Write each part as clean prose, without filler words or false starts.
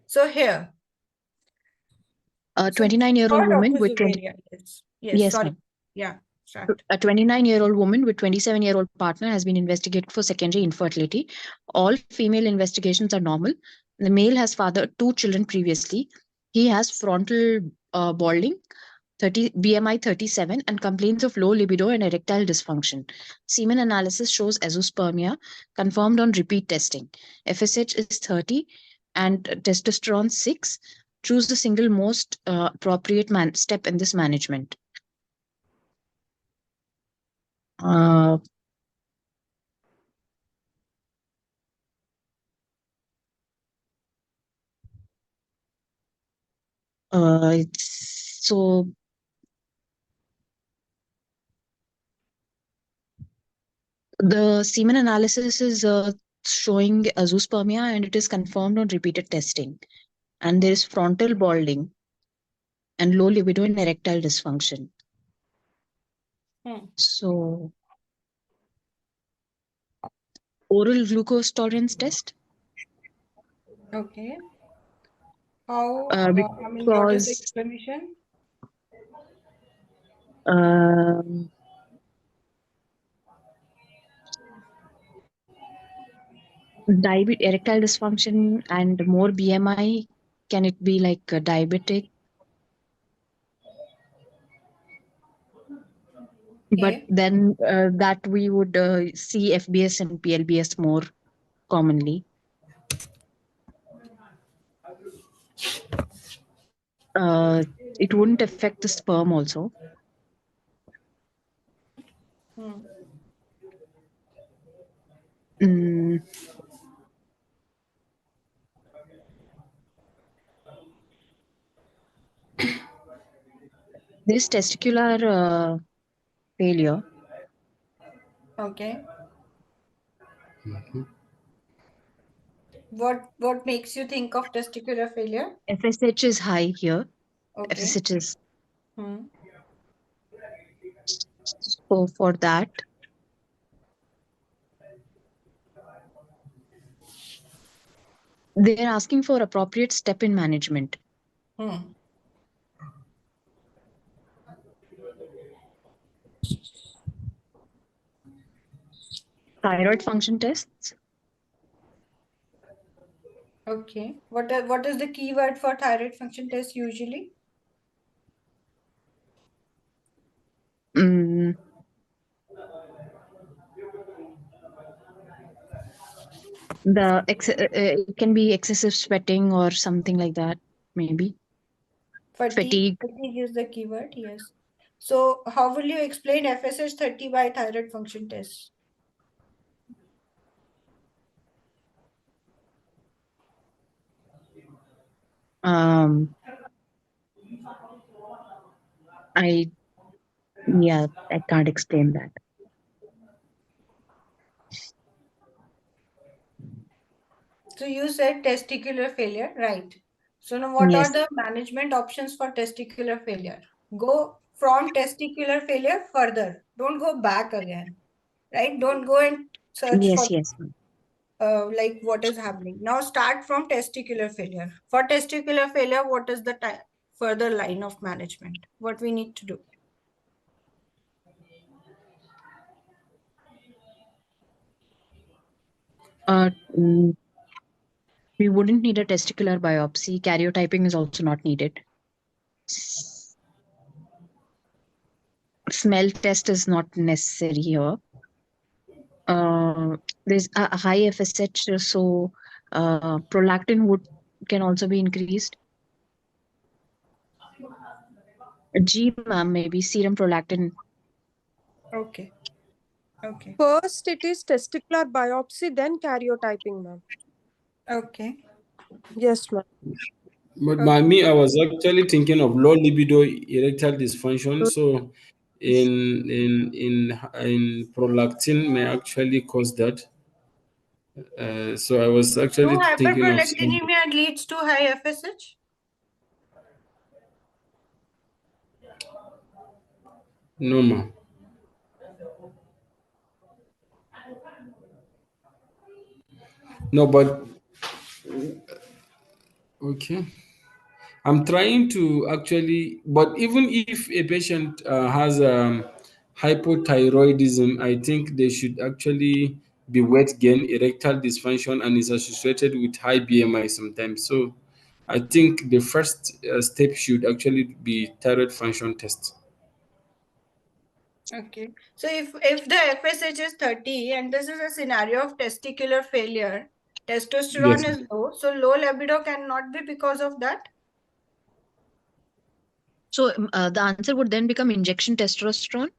So here, A so 29-year-old third woman opus with 20. ovarian. Yes, Yes, sorry. ma'am. Yeah, start. A 29-year-old woman with 27-year-old partner has been investigated for secondary infertility. All female investigations are normal. The male has fathered 2 children previously. He has frontal balding, BMI 37, and complains of low libido and erectile dysfunction. Semen analysis shows azoospermia, confirmed on repeat testing. FSH is 30 and testosterone 6. Choose the single most appropriate step in this management. Uh, so the semen analysis is showing azoospermia and it is confirmed on repeated testing. And there is frontal balding and low libido and erectile dysfunction. So oral glucose tolerance test. Okay. How, I mean, what is the Because explanation? Erectile dysfunction and more BMI, can it be like diabetic? But Okay. then that we would see FBS and PLBS more commonly. It wouldn't affect the sperm also. This testicular failure. Okay. What makes you think of testicular failure? FSH is high here. Okay. FSH is. So for that, they're asking for appropriate step in management. Thyroid function tests. Okay. What is the keyword for thyroid function test usually? It can be excessive sweating or something like that, maybe. Fatigue. Fatigue is the keyword, yes. So how will you explain FSH 30 by thyroid function test? I can't explain that. So you said testicular failure, right? So now what are the management options for testicular failure? Go from testicular failure further. Don't go back again, right? Don't go and search for like what is happening. Now start from testicular failure. For testicular failure, what is the further line of management? What we need to do? We wouldn't need a testicular biopsy. Karyotyping is also not needed. Smell test is not necessary here. There's a high FSH, so prolactin can also be increased. G, ma'am, maybe serum prolactin. Okay. Okay. First, it is testicular biopsy, then karyotyping, ma'am. Okay. Yes, ma'am. But by me, I was actually thinking of low libido erectile dysfunction. So, in prolactin may actually cause that. So I was actually thinking of hyperprolactinemia leads to high FSH. No, ma'am. No, but Okay. I'm trying to actually, but even if a patient has hypothyroidism, I think they should actually be weight gain, erectile dysfunction, and is associated with high BMI sometimes. So I think the first step should actually be thyroid function test. Okay. So if the FSH is 30 and this is a scenario of testicular failure, testosterone Yes. is low, so low libido cannot be because of that. So the answer would then become injection testosterone.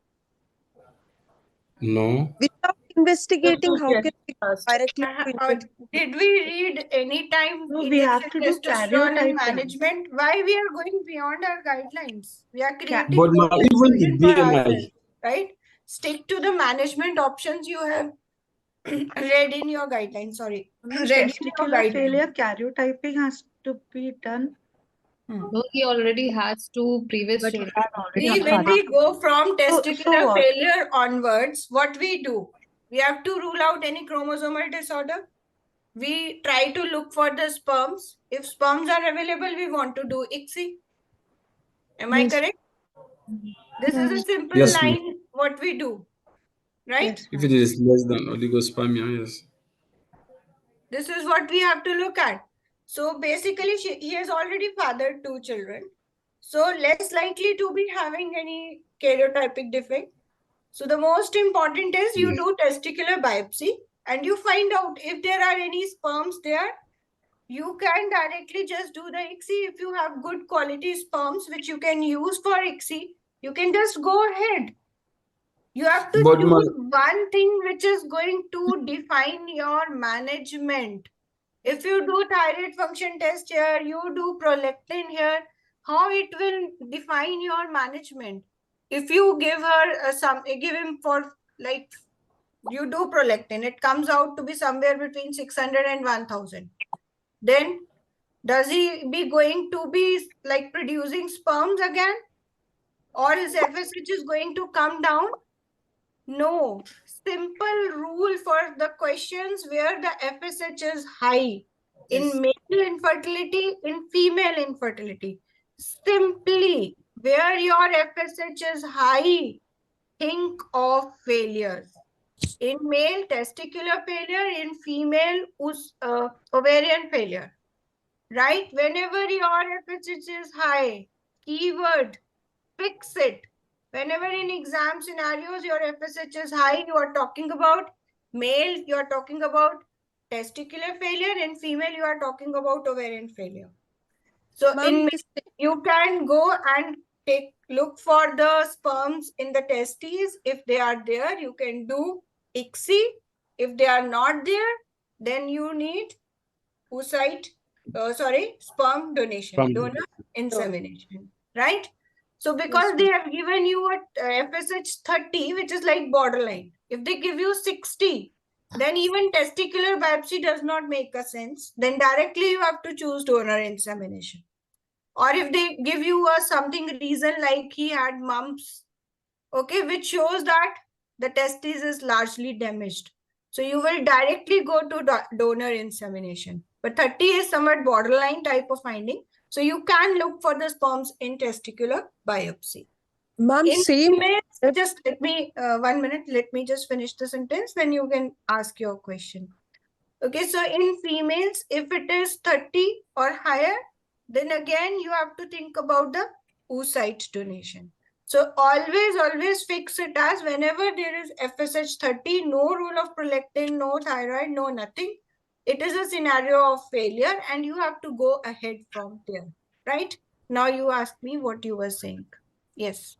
No. Without investigating, how Yes, can we first. directly to injection? Did we read any time No, we injection have to do testosterone in karyotyping. management? Why we are going beyond our guidelines? We are creating But more even the confusion for ourselves, BMI, right? Stick to the management options you have read in your guidelines. Sorry, No, read in your testicular guidelines. failure, karyotyping has to be done. No, he already has two previous But he children. had already See, a when father. we go from So testicular what? failure onwards, what we do? We have to rule out any chromosomal disorder. We try to look for the sperms. If sperms are available, we want to do ICSI. Am I Yes. correct? This is a simple yes, ma'am. line what we do, right? Yes, If ma'am. it is less than oligospermia, yes. This is what we have to look at. So basically, he has already fathered 2 children. So less likely to be having any karyotypic defect. So the most important is you do testicular biopsy and you find out if there are any sperms there. You can directly just do the ICSI. If you have good quality sperms which you can use for ICSI, you can just go ahead. You have to But choose one thing which is going to define your management. If you do thyroid function test here, you do prolactin here, how it will define your management? If you give her give him for like you do prolactin, it comes out to be somewhere between 600 and 1000. Then does he be going to be like producing sperms again? Or his FSH is going to come down? No. Simple rule for the questions where the FSH is high. In male infertility, in female infertility. Simply, where your FSH is high, think of failures. In male, testicular failure. In female, ovarian failure. Right? Whenever your FSH is high, keyword, fix it. Whenever in exam scenarios your FSH is high, you are talking about male, you are talking about testicular failure. In female, you are talking about ovarian failure. So in male, you can go and look for the sperms in the testes. If they are there, you can do ICSI. If they are not there, then you need sperm donation, donor insemination, right? So because they have given you a FSH 30, which is like borderline. If they give you 60, then even testicular biopsy does not make a sense. Then directly you have to choose donor insemination. Or if they give you a something reason like he had mumps, okay, which shows that the testis is largely damaged. So you will directly go to donor insemination. But 30 is somewhat borderline type of finding. So you can look for the sperms in testicular biopsy. Ma'am, In same. females, just let me, 1 minute, let me just finish the sentence, then you can ask your question. Okay, so in females, if it is 30 or higher, then again you have to think about the oocyte donation. So always fix it as whenever there is FSH 30, no rule of prolactin, no thyroid, no nothing. It is a scenario of failure and you have to go ahead from there, right? Now you ask me what you were saying. Yes.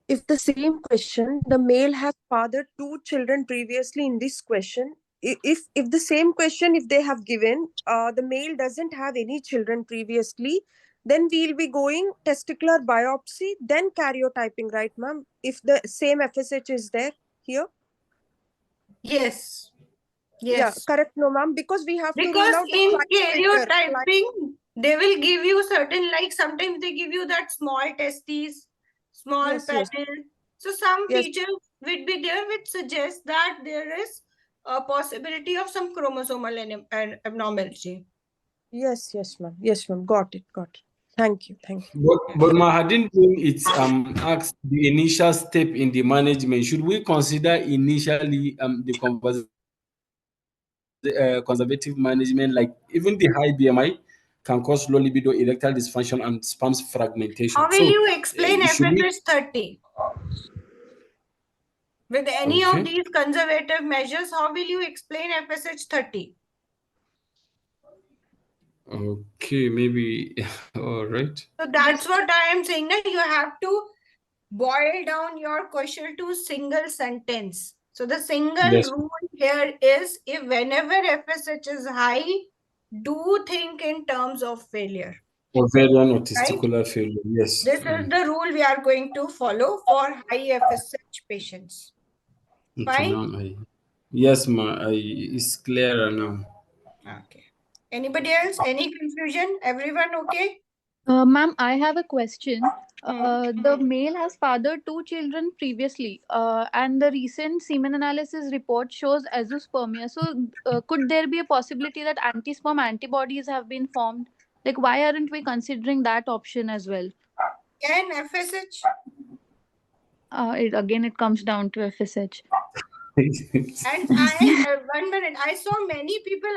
If the same question, the male has fathered 2 children previously in this question. If the same question, if they have given, the male doesn't have any children previously, then we'll be going testicular biopsy, then karyotyping, right, ma'am? If the same FSH is there here. Yes. Yeah, Yes. correct, no, ma'am, because we have to rule Because out the in filter. karyotyping, they will give you certain, like sometimes they give you that small testes, small Yes, panel. yes. So some Yes. features would be there which suggest that there is a possibility of some chromosomal abnormality. Yes, ma'am. Yes, ma'am. Got it. Thank you. But Mahadin, it's asked the initial step in the management. Should we consider initially the conservative management, like even the high BMI can cause low libido, erectile dysfunction, and sperm fragmentation? How will you explain Should we? FSH 30? With any of these conservative measures, how will you explain FSH 30? Okay, maybe. All right. So that's what I am saying. That you have to boil down your question to single sentence. So the single Yes. rule here is, if whenever FSH is high, do think in terms of failure. Ovarian or Right? testicular failure. Yes. This is the rule we are going to follow for high FSH patients. Okay, Fine? now yes, it's clearer now. Okay. Anybody else? Any confusion? Everyone okay? Ma'am, I have a question. Hmm. The male has fathered two children previously, and the recent semen analysis report shows azoospermia. So, could there be a possibility that anti-sperm antibodies have been formed? Like, why aren't we considering that option as well? Can FSH? It comes down to FSH. And 1 minute, I saw many people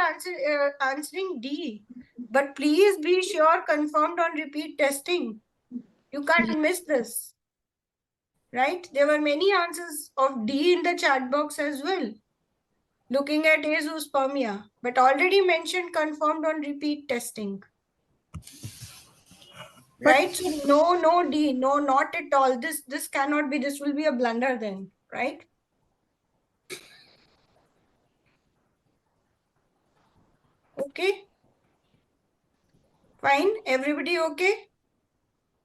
answering D, but please be sure confirmed on repeat testing. You can't miss this, right? There were many answers of D in the chat box as well, looking at azoospermia, but already mentioned confirmed on repeat testing. Right? So no D, no, not at all. This cannot be, this will be a blunder then, right? Okay. Fine. Everybody okay?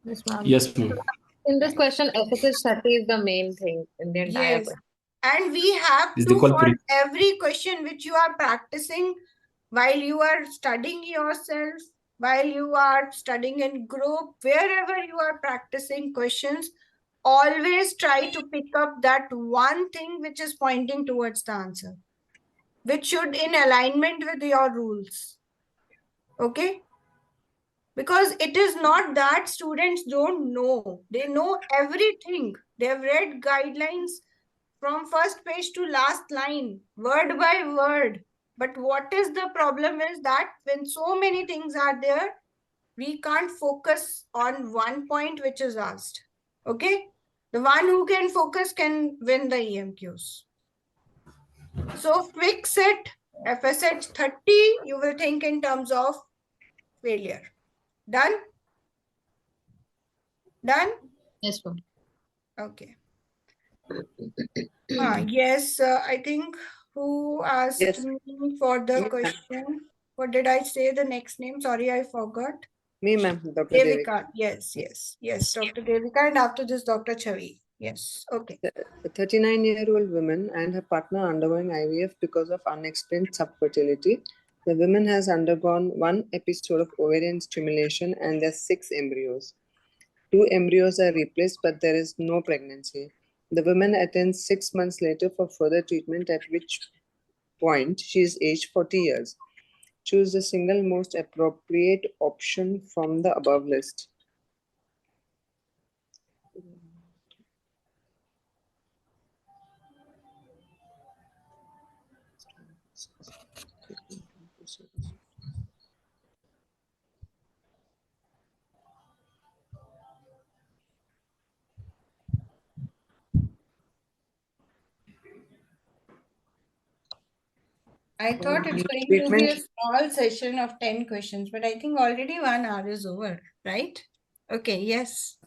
Yes, ma'am. Yes, ma'am. In this question, FSH 30 is the main thing in the entire Yes. question. And we have Is the to, for culprit. every question which you are practicing while you are studying yourself, while you are studying in group, wherever you are practicing questions, always try to pick up that one thing which is pointing towards the answer, which should in alignment with your rules. Okay? Because it is not that students don't know. They know everything. They have read guidelines from first page to last line, word by word. But what is the problem is that when so many things are there, we can't focus on one point which is asked. Okay? The one who can focus can win the EMQs. So fix it. FSH 30, you will think in terms of failure. Done? Done? Yes, ma'am. Okay. Yes, I think who asked Yes. me for the question? What did I say the next name? Sorry, I forgot. Me, ma'am, Dr. Devika. Devika. Yes, Dr. Devika, and after this, Dr. Chavi. Yes, okay. A 39-year-old woman and her partner undergoing IVF because of unexplained subfertility. The woman has undergone one episode of ovarian stimulation and there are 6 embryos. 2 embryos are replaced, but there is no pregnancy. The woman attends 6 months later for further treatment, at which point she is aged 40 years. Choose the single most appropriate option from the above list. I thought it's going to be a small session of 10 questions, but I think already 1 hour is over, right? Okay, yes.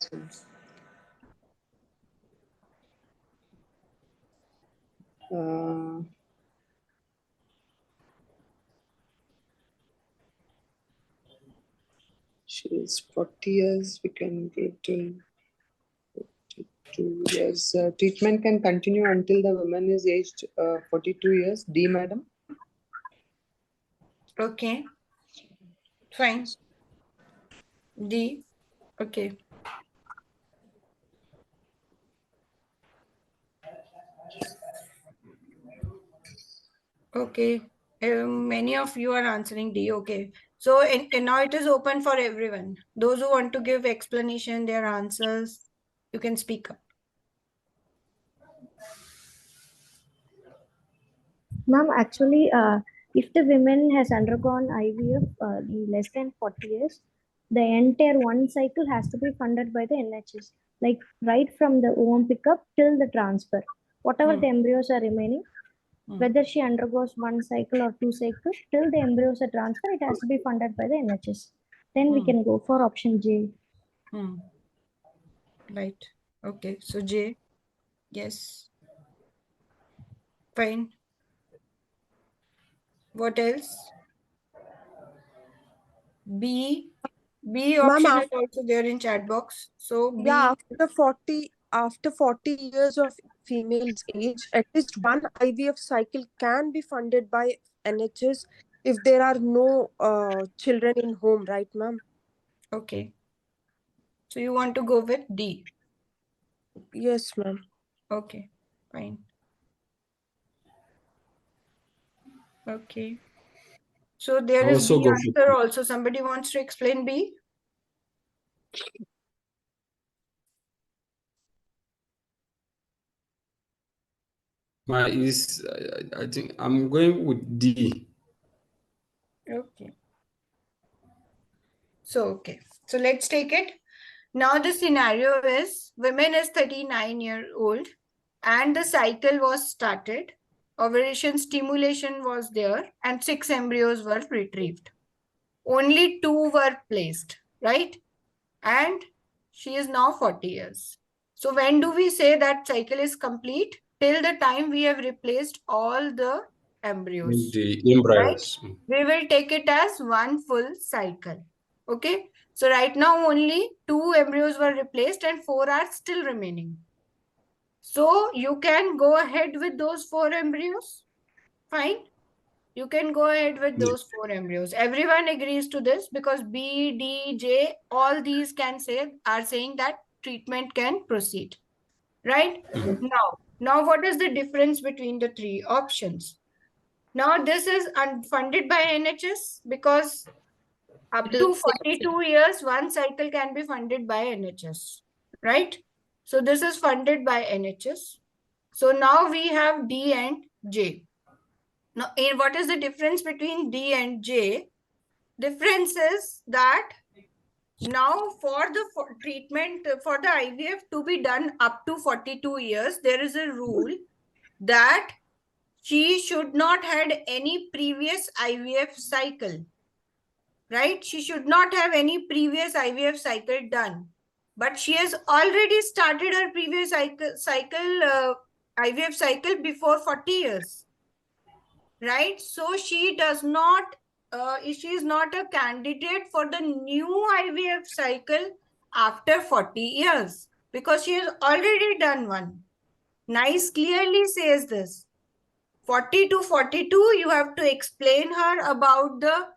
She is 40 years. We can go till 42 years. Treatment can continue until the woman is aged 42 years. D, madam. Okay. Fine. D. Okay. Okay. Many of you are answering D. Okay. So and now it is open for everyone. Those who want to give explanation, their answers, you can speak up. Ma'am, actually, if the woman has undergone IVF in less than 40 years, the entire one cycle has to be funded by the NHS, like right from the womb pickup till the transfer. Whatever the embryos are remaining, whether she undergoes one cycle or two cycles, till the embryos are transferred, it has to be funded by the NHS. Then we can go for option J. Right. Okay. So J. Yes. Fine. What else? B. B option Ma'am, is also there in chat box. So B. yeah, after 40 years of female's age, at least one IVF cycle can be funded by NHS if there are no children in home, right, ma'am? Okay. So you want to go with D. Yes, ma'am. Okay. Fine. Okay. So there is Also B go answer also. Somebody wants to explain B? I think I'm going with D. Okay. So, okay. So let's take it. Now the scenario is women is 39-year-old and the cycle was started. Ovulation stimulation was there and 6 embryos were retrieved. Only 2 were placed, right? And she is now 40 years. So when do we say that cycle is complete? Till the time we have replaced all the embryos. The embryos. Right? We will take it as one full cycle. Okay. So right now only 2 embryos were replaced and 4 are still remaining. So you can go ahead with those 4 embryos. Fine. You can go ahead with those 4 embryos. Everyone agrees to this because B, D, J, all these are saying that treatment can proceed. Right? Now what is the difference between the 3 options? Now this is funded by NHS because up to 42 years, one cycle can be funded by NHS, right? So this is funded by NHS. So now we have D and J. Now, what is the difference between D and J? Difference is that now for the treatment, for the IVF to be done up to 42 years, there is a rule that she should not had any previous IVF cycle. Right? She should not have any previous IVF cycle done. But she has already started her previous IVF cycle before 40 years. Right? So she does not, she is not a candidate for the new IVF cycle after 40 years because she has already done one. NICE clearly says this. 40 to 42, you have to explain her about the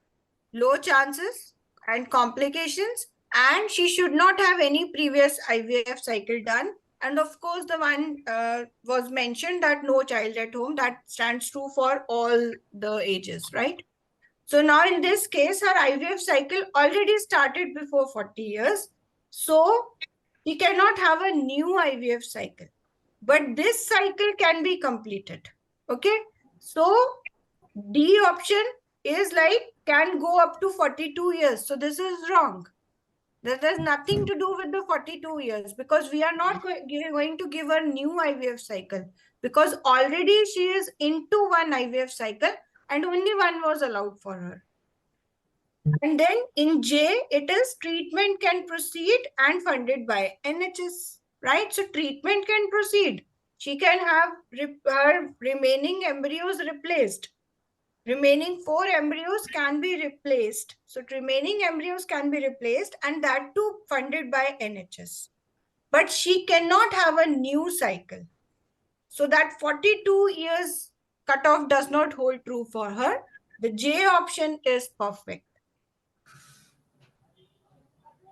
low chances and complications, and she should not have any previous IVF cycle done. And of course, the one was mentioned that no child at home, that stands true for all the ages, right? So now in this case, her IVF cycle already started before 40 years. So she cannot have a new IVF cycle. But this cycle can be completed. Okay. So D option is like can go up to 42 years. So this is wrong. That has nothing to do with the 42 years because we are not going to give her new IVF cycle because already she is into one IVF cycle and only one was allowed for her. And then in J, it is treatment can proceed and funded by NHS, right? So treatment can proceed. She can have her remaining embryos replaced. Remaining 4 embryos can be replaced. So remaining embryos can be replaced and that too funded by NHS. But she cannot have a new cycle. So that 42 years cutoff does not hold true for her. The J option is perfect.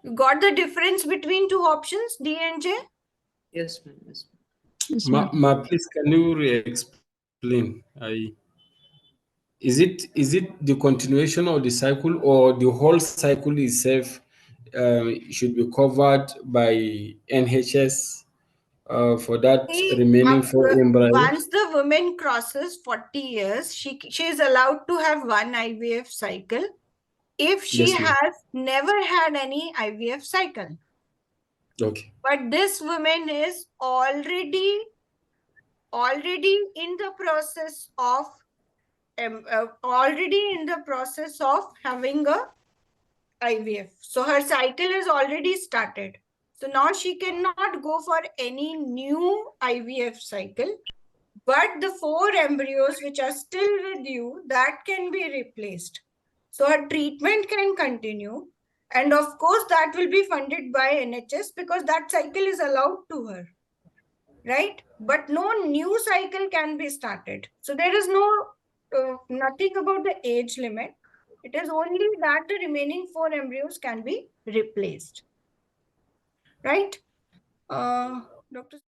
You got the difference between 2 options, D and J? Yes, ma'am. Yes, Yes, ma'am. Please, can you re-explain? Is it the continuation of the cycle, or the whole cycle itself should be covered by NHS for that remaining 4 embryos? Once the woman crosses 40 years, she is allowed to have one IVF cycle if she Yes, ma'am. has never had any IVF cycle. Okay. But this woman is already in the process of having a IVF. So her cycle is already started. So now she cannot go for any new IVF cycle. But the 4 embryos which are still with you, that can be replaced. So her treatment can continue. And of course, that will be funded by NHS because that cycle is allowed to her. Right? But no new cycle can be started. So there is nothing about the age limit. It is only that the remaining 4 embryos can be replaced. Right? Dr.